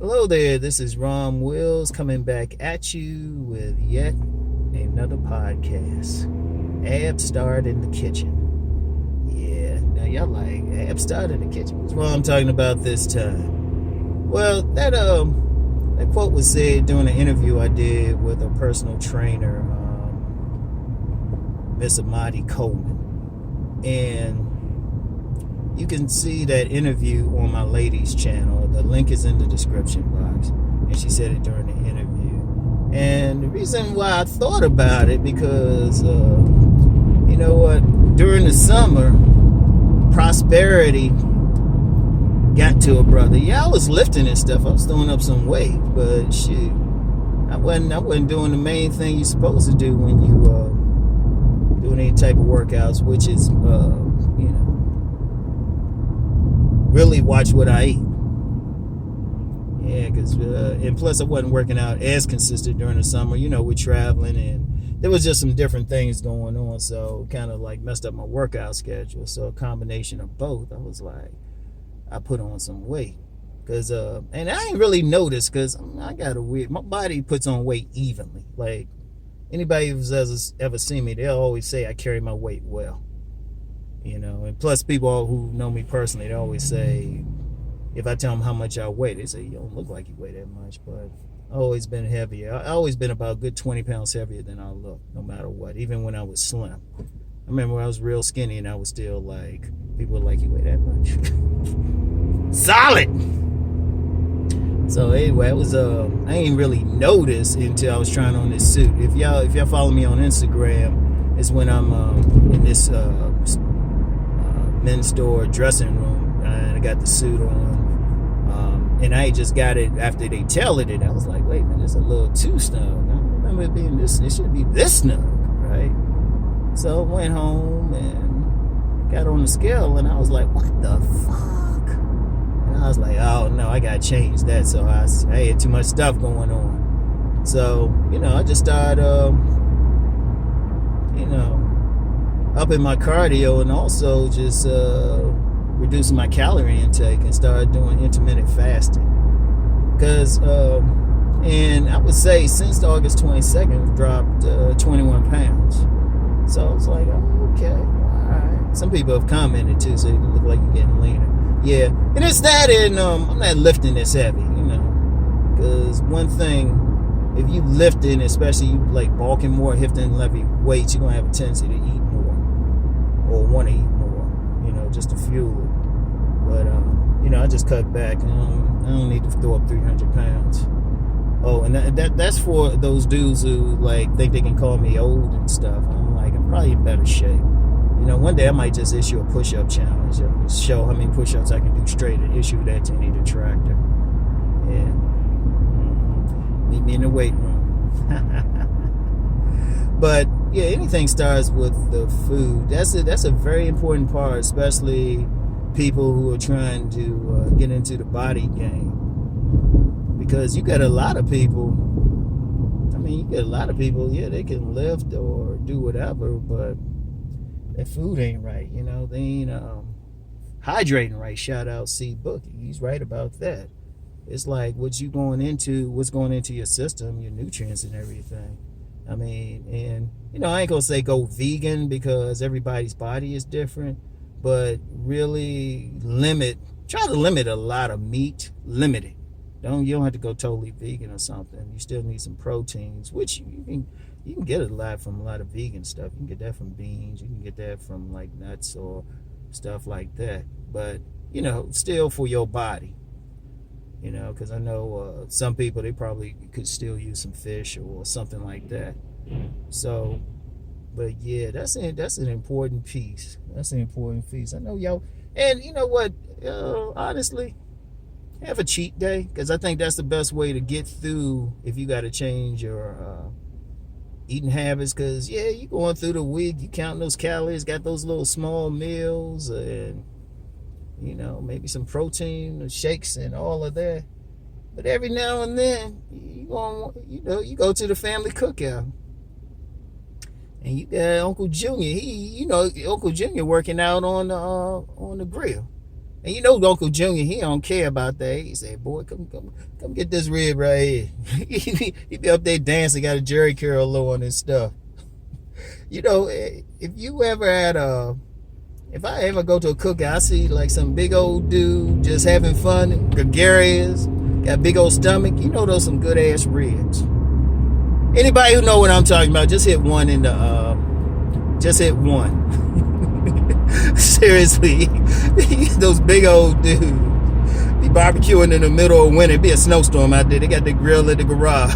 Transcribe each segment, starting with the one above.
Hello there, this is Rom Wills coming back at you with yet another podcast. Ab starred in the kitchen. Yeah, now y'all like, Ab starred in the kitchen. What's wrong talking about this time? Well, that quote was said during an interview I did with a personal trainer, Miss Amaadi Coleman. And you can see that interview on my lady's channel. The link is in the description box. And she said it during the interview. And the reason why I thought about it, because, you know what? During the summer, prosperity got to a brother. Yeah, I was lifting and stuff. I was throwing up some weight. But shoot, I wasn't doing the main thing you're supposed to do when you doing any type of workouts, which is, really watch what I eat. Yeah, because and plus I wasn't working out as consistent during the summer. You know, we're traveling and there was just some different things going on, so kind of like messed up my workout schedule. So a combination of both, I was like, I put on some weight. Cause and I ain't really noticed, because I got a weird, my body puts on weight evenly. Like anybody who's ever seen me, they'll always say I carry my weight well. You know, and plus people who know me personally, they always say, if I tell them how much I weigh, they say, you don't look like you weigh that much. But I've always been heavier. I've always been about a good 20 pounds heavier than I look, no matter what, even when I was slim. I remember when I was real skinny and I was still like, people were like, you weigh that much. Solid! So anyway, it was I ain't really noticed until I was trying on this suit. If y'all follow me on Instagram, it's when I'm in this men's store dressing room, and I got the suit on, and I just got it after they tailored it. I was like, wait a minute, it's a little too snug. I don't remember it being this. It should be this snug, right? So I went home and got on the scale, and I was like, what the fuck? And I was like, oh no, I gotta change that. So I had too much stuff going on. So I just started upping my cardio, and also just reducing my calorie intake, and started doing intermittent fasting. Because, and I would say since August 22nd, I've dropped 21 pounds. So I was like, oh, okay, all right. Some people have commented too, so you look like you're getting leaner. Yeah, and it's that, and I'm not lifting this heavy, because one thing, if you lifting, especially you like bulking more, lifting heavy weights, you're gonna have a tendency to eat more, or want to eat more, just to fuel it. But I just cut back. I don't need to throw up 300 pounds. Oh, and that's for those dudes who like think they can call me old and stuff. I'm like, I'm probably in better shape. One day I might just issue a push-up challenge. Show how many push-ups I can do straight, and issue that to any detractor. Yeah. Meet me in the weight room. But yeah, anything starts with the food. That's a very important part, especially people who are trying to get into the body game. Because you got a lot of people. Yeah, they can lift or do whatever, but their food ain't right. They ain't hydrating right. Shout out C Bookie. He's right about that. It's like what's going into your system, your nutrients and everything. I ain't gonna say go vegan, because everybody's body is different, but really try to limit a lot of meat. Limit it. You don't have to go totally vegan or something. You still need some proteins, which you can get a lot from a lot of vegan stuff. You can get that from beans. You can get that from like nuts or stuff like that. But still for your body. Because I know some people, they probably could still use some fish or something like that. So, but yeah, that's an important piece. That's an important piece. I know y'all, and you know what? Honestly, have a cheat day, because I think that's the best way to get through if you got to change your eating habits. Because yeah, you going through the week, you counting those calories, got those little small meals, and maybe some protein shakes and all of that. But every now and then, you go to the family cookout, and you got Uncle Junior. Uncle Junior working out on the grill. And you know Uncle Junior, he don't care about that. He said, boy, come get this rib right here. He be up there dancing, got a Jerry curl low on his stuff. You know, if you ever had if I ever go to a cookout, I see like some big old dude just having fun, gregarious, got a big old stomach. You know those some good ass ribs. Anybody who know what I'm talking about, just hit one in the just hit one. Seriously, those big old dudes be barbecuing in the middle of winter. Be a snowstorm out there. They got the grill in the garage.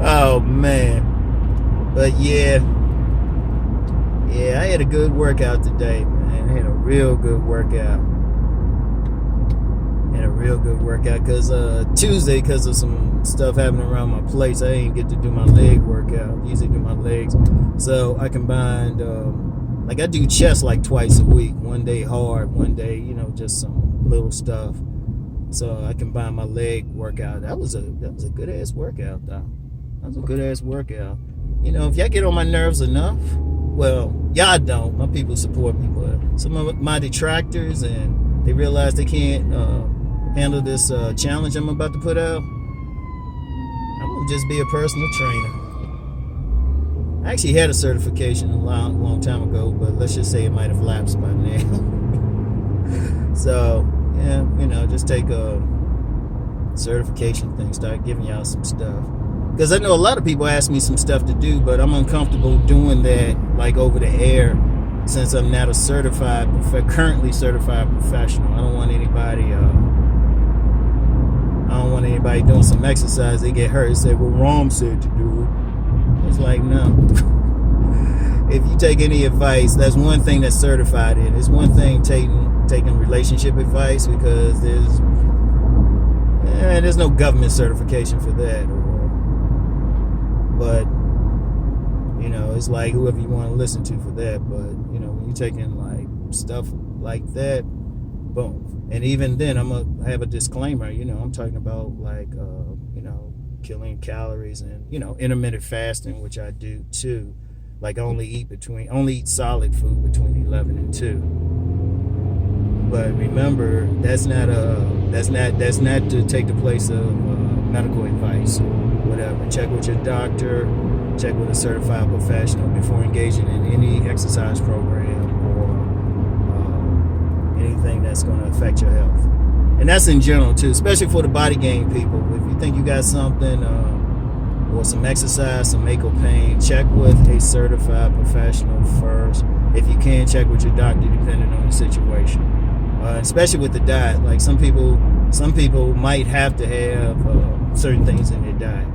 Oh man, but yeah, I had a good workout today, man. I had a real good workout. Because Tuesday, because of some stuff happening around my place, I didn't get to do my leg workout. I usually do my legs, so I combined like I do chest like twice a week. One day hard, one day just some little stuff. So I combined my leg workout. That was a good ass workout though. That was a good ass workout. If y'all get on my nerves enough, well, y'all don't. My people support me, but some of my detractors, and they realize they can't handle this challenge I'm about to put out, I'm gonna just be a personal trainer. I actually had a certification a long time ago, but let's just say it might have lapsed by now. So yeah, just take a certification thing, start giving y'all some stuff, because I know a lot of people ask me some stuff to do, but I'm uncomfortable doing that like over the air, since I'm not a currently certified professional. I don't want anybody doing some exercise, they get hurt and say, well, Rom said to do it. It's like, no. If you take any advice, that's one thing that's certified in. It's one thing taking relationship advice, because there's no government certification for that. But it's like whoever you want to listen to for that. But when you're taking like stuff like that, boom. And even then, I'm gonna have a disclaimer. I'm talking about like killing calories and intermittent fasting, which I do too. Like I only eat solid food between 11 and 2. But remember, that's not to take the place of medical advice or whatever. Check with your doctor, check with a certified professional before engaging in any exercise program or anything that's going to affect your health. And that's in general too, especially for the body game people. If you think you got something or some exercise, some ache or pain, check with a certified professional first. If you can, check with your doctor depending on the situation. Especially with the diet, like some people might have to have certain things in their diet.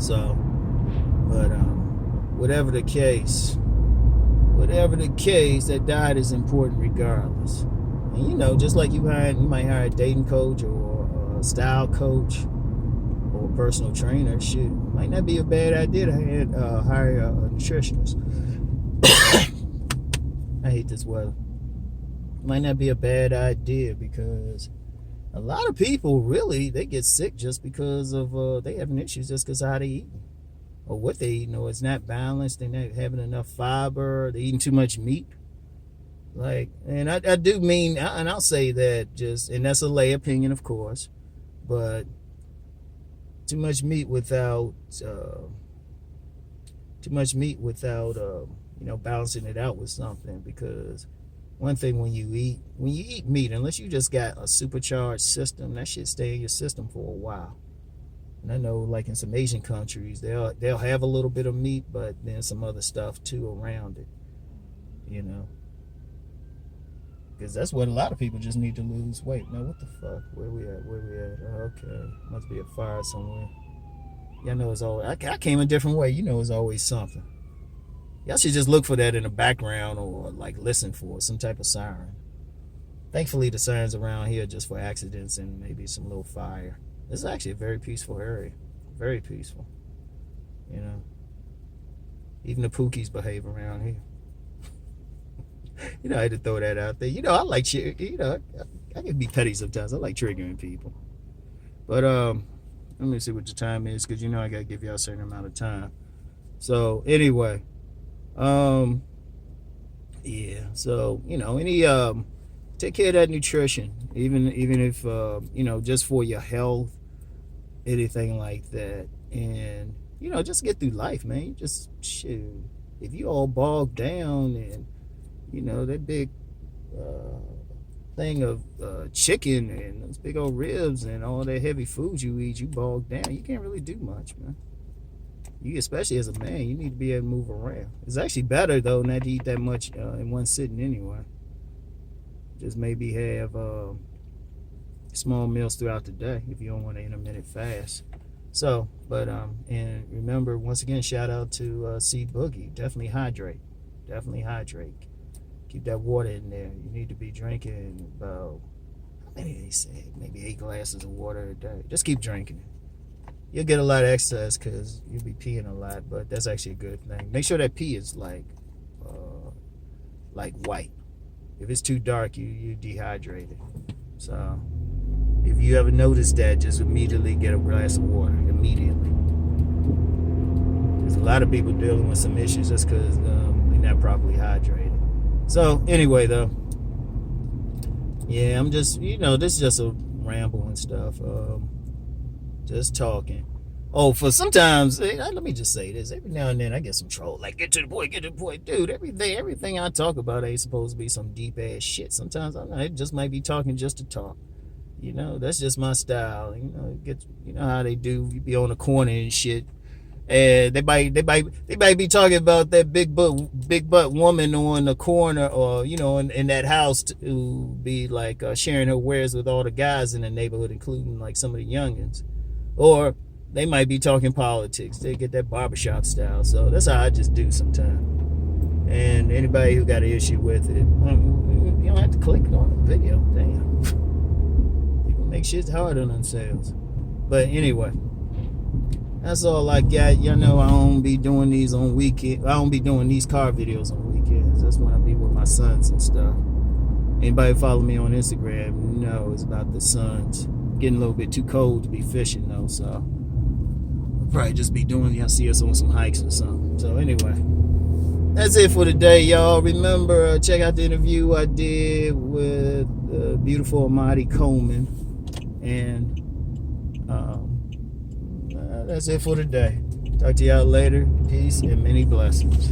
So, but whatever the case, that diet is important regardless. And just like you might hire a dating coach or a style coach or a personal trainer. Shit, it might not be a bad idea to hire a nutritionist. I hate this weather. Might not be a bad idea, because a lot of people really, they get sick just because of they having issues just because of how they eat or what they eat. It's not balanced. They're not having enough fiber. They're eating too much meat. Like, and I do mean, and I'll say that and that's a lay opinion, of course, but too much meat without balancing it out with something. Because one thing, when you eat meat, unless you just got a supercharged system, that shit stay in your system for a while. And I know, like in some Asian countries, they'll have a little bit of meat, but then some other stuff too around it. Because that's what a lot of people just need to lose weight. Now, what the fuck? Where we at? Okay, must be a fire somewhere. Y'all know it's always. I came a different way. It's always something. Y'all should just look for that in the background, or like listen for some type of siren. Thankfully, the sirens around here are just for accidents and maybe some little fire. This is actually a very peaceful area. Very peaceful. Even the Pookies behave around here. I had to throw that out there. I like, I can be petty sometimes. I like triggering people. But let me see what the time is, because I got to give y'all a certain amount of time. So anyway, Yeah. So any take care of that nutrition, even if just for your health, anything like that, and just get through life, man. You just shoot. If you all bogged down and that big uh, thing of chicken and those big old ribs and all that heavy food you eat, you bogged down. You can't really do much, man. You, especially as a man, you need to be able to move around. It's actually better though not to eat that much in one sitting anyway. Just maybe have small meals throughout the day if you don't want to intermittent fast. So, but and remember, once again, shout out to C Boogie. Definitely hydrate. Definitely hydrate. Keep that water in there. You need to be drinking about, how many they say? Maybe 8 glasses of water a day. Just keep drinking it. You'll get a lot of exercise because you'll be peeing a lot, but that's actually a good thing. Make sure that pee is like white. If it's too dark, you dehydrated. So if you ever notice that, just immediately get a glass of water. Immediately. There's a lot of people dealing with some issues just because they're not properly hydrated. So anyway, though, yeah, I'm just, this is just a ramble and stuff. Just talking. Oh, for sometimes, let me just say this. Every now and then I get some troll. Like, get to the point. Dude, everything I talk about ain't supposed to be some deep ass shit. Sometimes I just might be talking just to talk. That's just my style. How they do. You be on the corner and shit. And they might be talking about that big butt woman on the corner, or in that house, to be like sharing her wares with all the guys in the neighborhood, including like some of the youngins. Or they might be talking politics. They get that barbershop style. So that's how I just do sometimes. And anybody who got an issue with it, you don't have to click on the video. Damn. People make shit hard on themselves. But anyway, that's all I got. Y'all know I don't be doing these on weekends. I don't be doing these car videos on weekends. That's when I be with my sons and stuff. Anybody follow me on Instagram knows about the sons. Getting a little bit too cold to be fishing though, so I'll probably just be doing, y'all see us on some hikes or something. So anyway, that's it for today, y'all. Remember, check out the interview I did with the beautiful Amaadi Coleman. And that's it for today. Talk to y'all later. Peace and many blessings.